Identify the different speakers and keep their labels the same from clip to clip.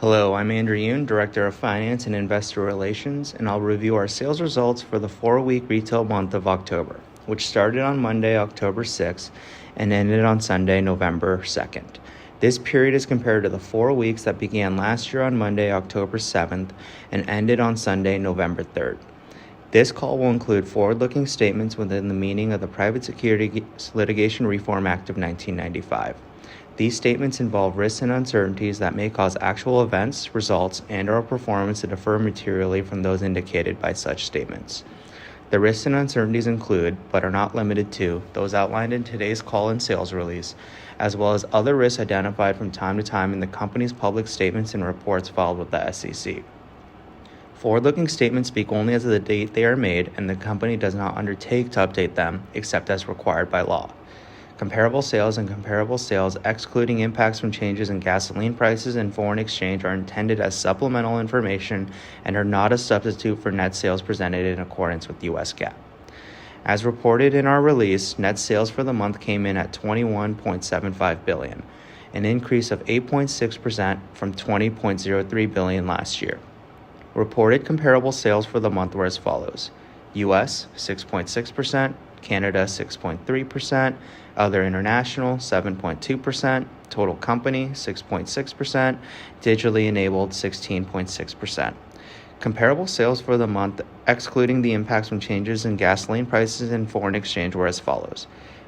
Speaker 1: Hello, I'm Andrew Yoon, Director of Finance and Investor Relations, and I'll review our sales results for the 4-week retail month of October, which started on Monday, October 6th, and ended on Sunday, November 2nd. This period is compared to the 4 weeks that began last year on Monday, October 7th, and ended on Sunday, November 3rd. This call will include forward-looking statements within the meaning of the Private Securities Litigation Reform Act of 1995. These statements involve risks and uncertainties that may cause actual events, results, and/or performance to differ materially from those indicated by such statements. The risks and uncertainties include, but are not limited to, those outlined in today's call and sales release, as well as other risks identified from time to time in the company's public statements and reports filed with the SEC. Forward-looking statements speak only as of the date they are made, and the company does not undertake to update them except as required by law. Comparable sales and comparable sales excluding impacts from changes in gasoline prices and foreign exchange are intended as supplemental information and are not a substitute for net sales presented in accordance with U.S. GAAP. As reported in our release, net sales for the month came in at $21.75 billion, an increase of 8.6% from $20.03 billion last year. Reported comparable sales for the month were as follows: U.S. 6.6%, Canada 6.3%, other international 7.2%, total company 6.6%, digitally enabled 16.6%. Comparable sales for the month, excluding the impacts from changes in gasoline prices and foreign exchange, were as follows: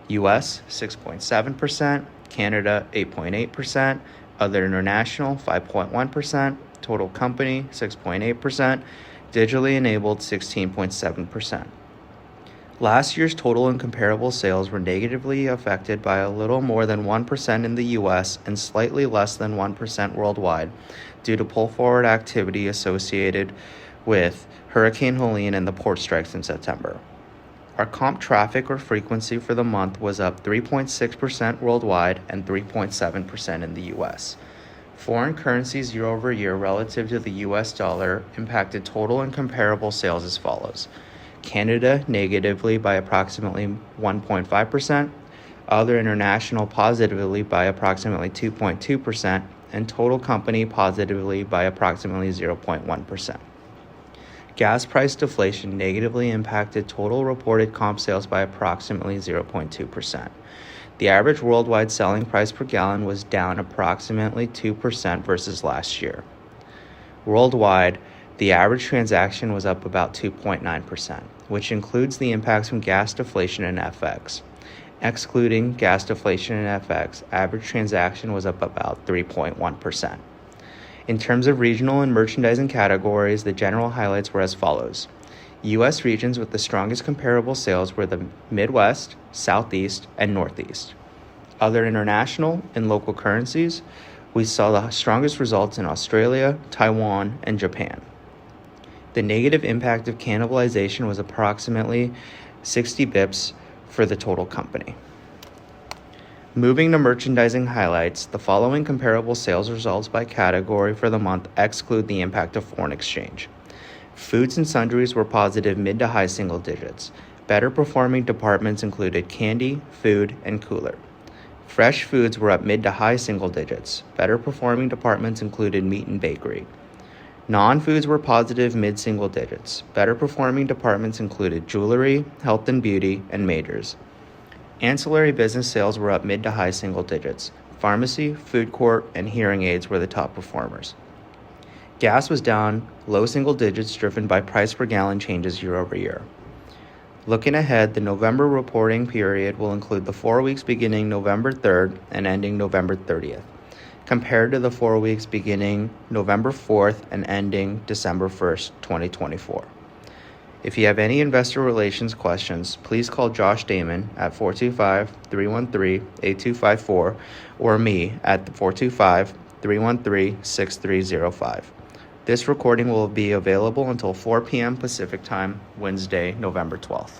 Speaker 1: U.S. 6.7%, Canada 8.8%, other international 5.1%, total company 6.8%, digitally enabled 16.7%. Last year's total and comparable sales were negatively affected by a little more than 1% in the U.S. and slightly less than 1% worldwide due to pull-forward activity associated with Hurricane Helene and the port strikes in September. Our comp traffic or frequency for the month was up 3.6% worldwide and 3.7% in the U.S. Foreign currencies year over year relative to the U.S. dollar impacted total and comparable sales as follows: Canada negatively by approximately 1.5%, other international positively by approximately 2.2%, and total company positively by approximately 0.1%. Gas price deflation negatively impacted total reported comp sales by approximately 0.2%. The average worldwide selling price per gallon was down approximately 2% versus last year. Worldwide, the average transaction was up about 2.9%, which includes the impacts from gas deflation and FX. Excluding gas deflation and FX, average transaction was up about 3.1%. In terms of regional and merchandising categories, the general highlights were as follows: U.S. regions with the strongest comparable sales were the Midwest, Southeast, and Northeast. Other international and local currencies, we saw the strongest results in Australia, Taiwan, and Japan. The negative impact of cannibalization was approximately 60 bips for the total company. Moving to merchandising highlights, the following comparable sales results by category for the month exclude the impact of foreign exchange. Foods and sundries were positive mid to high single digits. Better performing departments included candy, food, and cooler. Fresh foods were up mid to high single digits. Better performing departments included meat and bakery. Non-foods were positive mid-single digits. Better performing departments included jewelry, health and beauty, and majors. Ancillary business sales were up mid to high single digits. Pharmacy, food court, and hearing aids were the top performers. Gas was down low single digits, driven by price per gallon changes year over year. Looking ahead, the November reporting period will include the 4 weeks beginning November 3rd and ending November 30th, compared to the 4 weeks beginning November 4th and ending December 1st, 2024. If you have any investor relations questions, please call Josh Damon at 425-313-8254 or me at 425-313-6305. This recording will be available until 4 p.m. Pacific Time, Wednesday, November 12th.